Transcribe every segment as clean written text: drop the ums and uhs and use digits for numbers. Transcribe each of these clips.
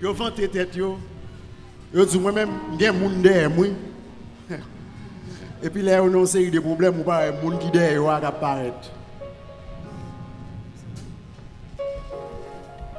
Yo vanté tête yo. Yo dit moi même gen moun derrière moi. Et puis là on a une série de problèmes ou pas moun qui derrière yo a apparaître.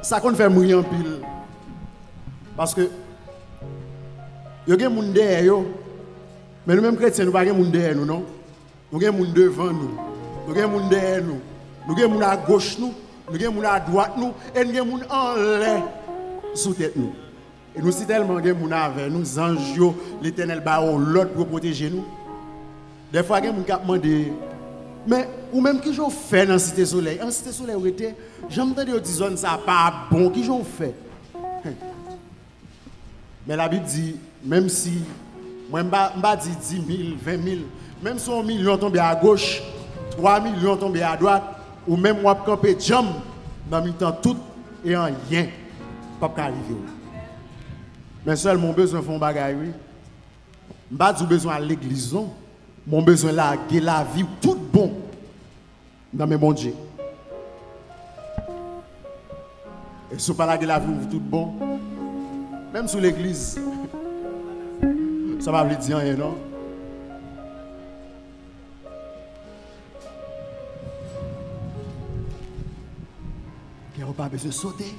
Ça qu'on fait mourir en pile. Parce que yo gen moun derrière yo. Mais nous même chrétiens nous pas gen moun derrière nous non. Nous gen moun devant nous. Nous gen moun derrière nous. Nous gen moun à gauche nous, nous gen moun à droite nous et nous gen moun en l'air sous tête nous. Et nous si tellement gen moun avec nous anges yo, l'Éternel ba l'autre pour protéger nous. Des fois gen moun k'ap demander mais ou même qui j'ont fait dans cité soleil. En cité soleil où était, j'entends dire dire zone ça pas bon qui j'ont fait. Mais la Bible dit même si moi m'ba dit 10 000, 20 000, même si 1 million tombé à gauche, 3 millions tombé à droite ou même moi camper jam dans mi temps tout et en rien pas arriver. Mais seul mon besoin font bagaille oui. M'ba du besoin à l'église non. Mon besoin là la vie tout bon dans mes mon Dieu. Et si pas la vie tout bon même sous l'église ça va vous dire rien non. Qui n'a pas besoin de sauter.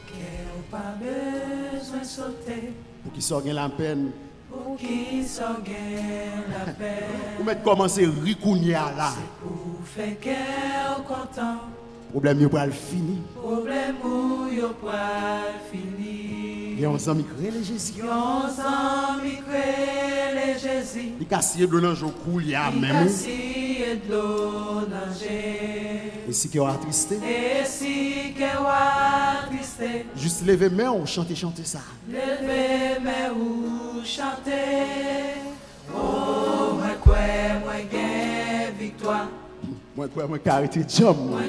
Qui n'a pas besoin de sauter. Pour qui sortent la peine. Pour qui sortent la peine. Pour mettre commencer à ricougner là. Pour faire cœur content. Problème pour le fini. Problème pour le fini. Et on s'en micré les Jésus. On s'en micré les Jésus. Il casse de l'eau dans le jour cool, il y a même. Il casse de l'eau dans le et si qu'il a attristé. Et si qu'il a attristé. Juste lever main ou chanter ça. Lever main ou chanter. Oh, moi gagne victoire. Moi carré jam. Moi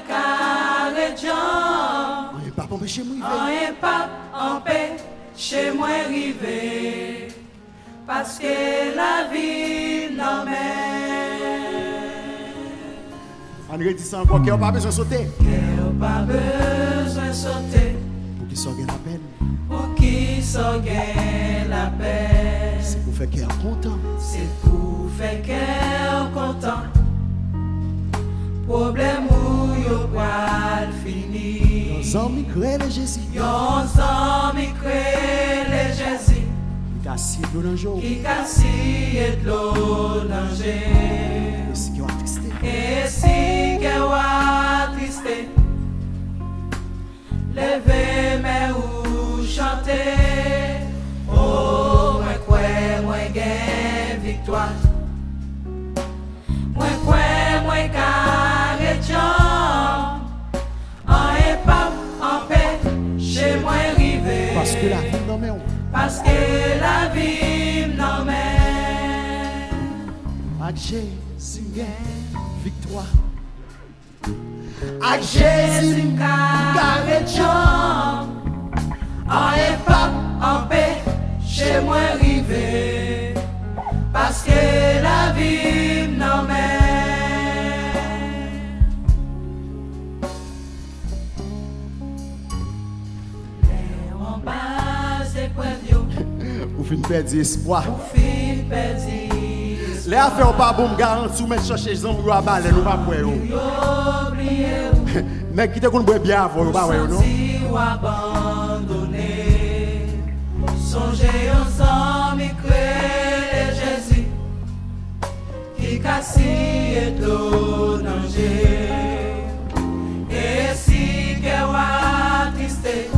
carré jam. On n'est pas empêché moi arriver. On n'est pas empêché moi arriver. Parce que la vie n'emmène. On redit ça encore, qui n'a pas besoin de sauter. Qui n'a pas besoin de sauter. Pour qui sorte la peine. Pour qui sorte la peine. C'est pour faire cœur content. C'est pour faire cœur content. Problème où yo pral fini. Yon zami crée les Jésus. Yon zami crée les Jésus. Qui casse de l'eau dans le jour. Qui casse de l'eau dans le jour. Et si qui a attristé. Et si qui a attristé. Levez mes ou chanter. Oh, moi gagne victoire. Moi carré jam. En est pas en paix. Chez moi arrivé. Parce que la vie non mais parce que la vie non mais. Avec Jésus victoire. Avec Jésus carré jam. En est pas en paix. Chez moi arrivé. Parce que la vie non mais. Ou fin perdre espoir. Ou fin perdre espoir. Les affaires pas bon garantie ou mettre chercher les hommes à baler nous pas pour eux. Mais qui te connaît boire bien avant pas ouais non. Ou abandonné. Songez ensemble créer Jésus qui casse de l'eau danger. Et si que wa triste.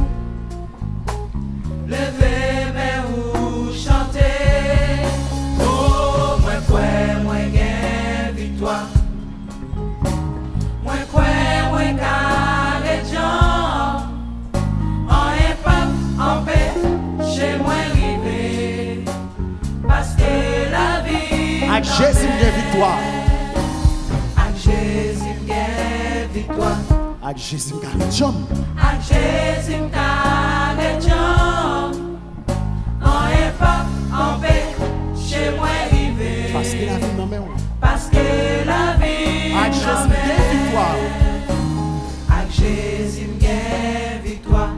Levez mes ou chanter. Oh, moi gagne victoire. Moi carré jam. En est pas en paix. Chez moi arrivé. Parce que la vie. Avec Jésus gagne victoire. Avec Jésus gagne victoire. Avec Jésus carré jam. Avec Jésus carré jam. En paix, chez moi arrivé. Parce que la vie non mais parce que la vie avec Jésus gagne victoire. Avec Jésus gagne victoire.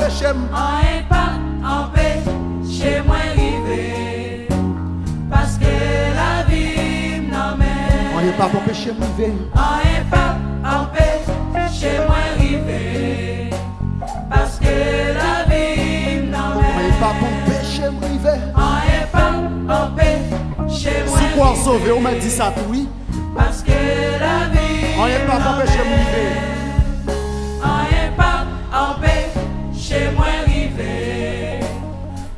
empêcher rien pas empêcher moi arriver. Parce que la vie m'emmène. rien pas empêcher moi arriver. Rien pas empêcher moi arriver. Parce que la vie m'emmène. Rien pas empêcher moi arriver. Rien pas empêcher moi Si quoi sauver, on m'a dit ça oui. Parce que la vie Rien pas empêcher moi arriver. Rien pas empêcher moi arriver.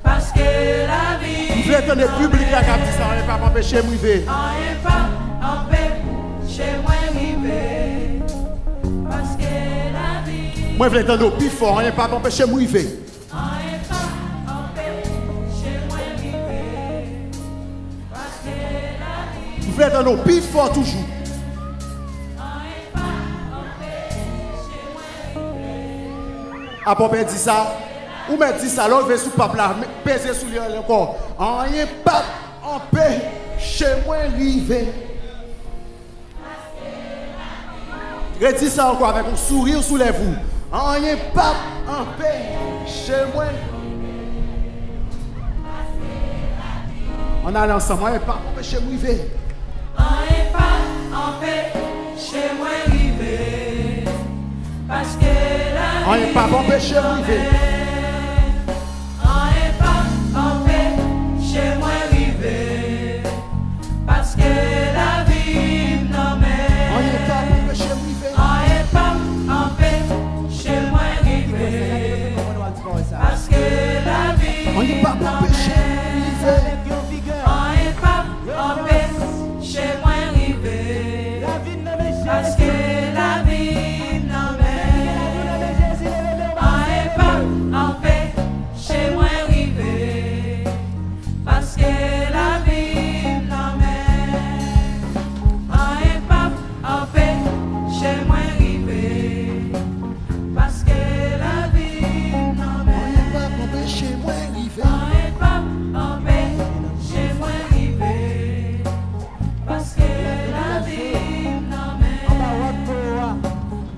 Parce que la vie Vous voulez entendre le public là qui a dit ça, rien pas empêcher moi arriver. Rien pas empêcher moi arriver. Parce que la vie Moi je voulais entendre plus fort, rien pas empêcher moi arriver. Rien pas empêcher moi arriver. Parce que la vie Vous voulez entendre plus fort toujours. Rien pas empêcher moi arriver. À Papa dit ça, ou m'a dit ça, là, on va sous papa là, peser sous lui encore. Rien pas empêcher moi arriver. Redis ça encore avec un sourire sous les vous. Rien pas empêcher moi. On a ensemble, rien pas empêcher moi arriver. Rien pas empêcher moi arriver. Parce que la Rien pas empêcher moi arriver. Rien pas empêcher moi arriver. Parce que la vie m'emmène. Rien pas empêcher moi arriver. Rien pas empêcher moi arriver. Parce que la vie Rien pas empêcher moi arriver. Rien pas empêcher moi arriver. Parce que la vie m'emmène. Rien pas empêcher moi arriver. Parce que la vie m'emmène. Rien pas empêcher moi arriver. Parce que la vie m'emmène. Rien pas empêcher moi arriver. Rien pas empêcher moi arriver. Parce que la vie m'emmène.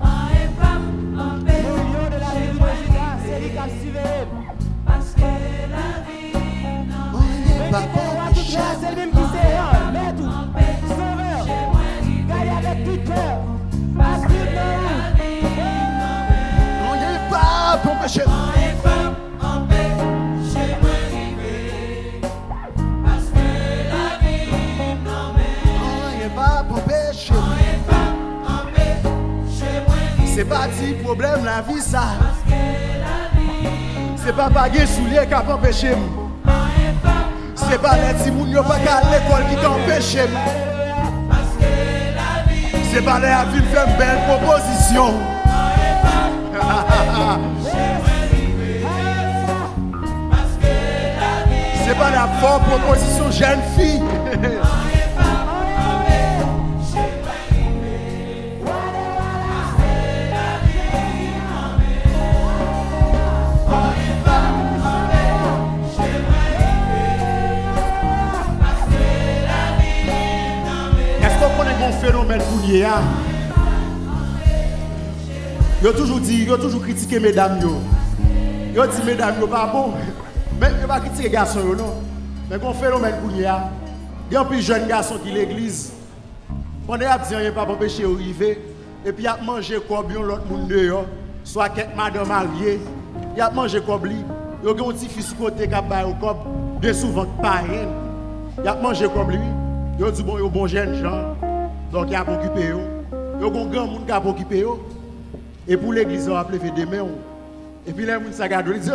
Rien pas empêcher moi arriver. Parce que la vie m'emmène. Rien pas empêcher. Parce que la vie m'emmène. Rien pas empêcher. Rien pas empêcher moi arriver. Parce que la vie m'emmène. Rien pas empêcher. Rien pas empêcher moi arriver. C'est pas dit problème la vie ça. Parce que la vie C'est pas baguer soulier qui a empêché. rien pas C'est pas les petits moun yo pas qu'à l'école qui t'empêche. parce que la vie C'est pas les avis faire une belle proposition. parce que la vie C'est pas la forte proposition jeune fille. Est-ce qu'on connaît un phénomène pour lier? Yo toujours dit, yo toujours critiqué mesdames yo. Yo dit mesdames yo pas bon. Mais yo pas critiquer garçons yo non. Mais un phénomène pour lier. Il y a un plus jeune garçon qui l'église. Pendant a dit rien pas empêcher arriver et puis il a mangé comme l'autre monde dehors, soit quelques madame mariée, il a mangé comme lui. Yo gen un petit fils côté qui a bail au cop de souvent pas rien. Il a mangé comme lui. Yo dit bon yo bon jeune gens. Donc il a occupé yo. Yo gon grand monde qui a occupé yo. Et pour l'église on a levé des mains. Et puis les gens ça regarde, ils disent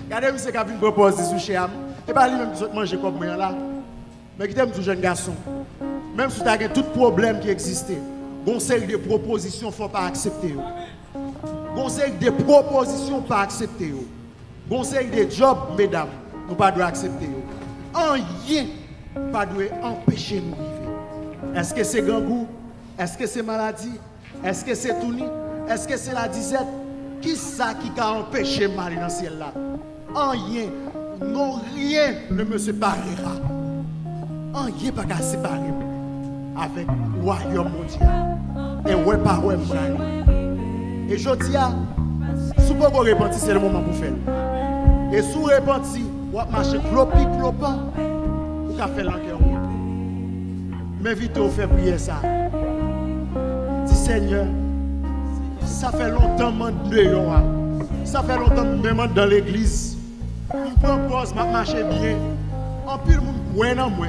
regardez monsieur qui a une proposition chez am. Et pas lui même qui manger comme moi là. Mais qui t'aime tout jeune garçon. Même si tu as tout problème qui existait, conseil de propositions faut pas accepter. Conseil de propositions pas accepter. Conseil de job mesdames, nous pas doit accepter. Rien pas doit empêcher nous vivre. Est-ce que c'est gangou? Est-ce que c'est maladie? Est-ce que c'est tourni? Est-ce que c'est la disette? Qui ça qui a empêché mal dans le ciel là? Rien, non rien ne me séparera. Rien pas qu'à séparer avec le royaume mondial. Et ouais pas ouais m'brani. Et je dis Si vous ne repentez, c'est le moment pour faire. Et si vous repentez, vous marchez clopi, clopant, vous pouvez faire l'enquête. Mais vite, vous faites prier ça. Dis Seigneur, ça fait longtemps que je ça fait longtemps que je suis dans l'église. Je propose, je marche bien. En pile, je suis dans moi.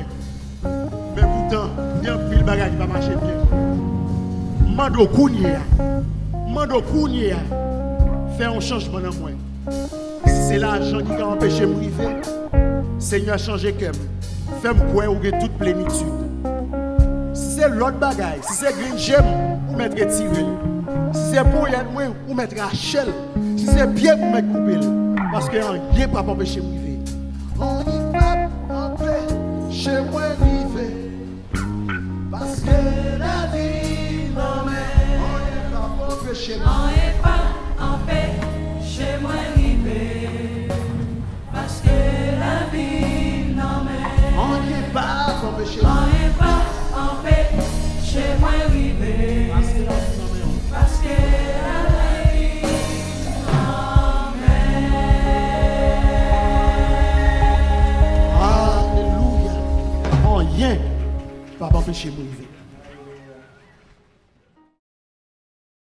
Mais pourtant, il y a un pile de bagages qui va marcher bien. Mando Kounia, fait un changement dans moi. Si c'est l'argent qui a empêché de me arriver, Seigneur, changez que fais-moi quoi ou toute plénitude. Si c'est l'autre bagaille, si c'est green gem, ou mettre tiré. Si c'est pour y aller, ou mettre Rachel. Si c'est bien, ou mettre coupé. Parce que rien ne peut empêcher de me arriver. On y va empêcher moi arriver. Parce que la vie m'emmène. On n'est pas empêché. On n'est pas empêché moi arriver. Parce que la vie m'emmène. On n'est pas empêché. On n'est pas empêché moi arriver. Parce que la vie m'emmène. Parce que la vie m'emmène. Alléluia. Rien ne peut empêcher de me arriver.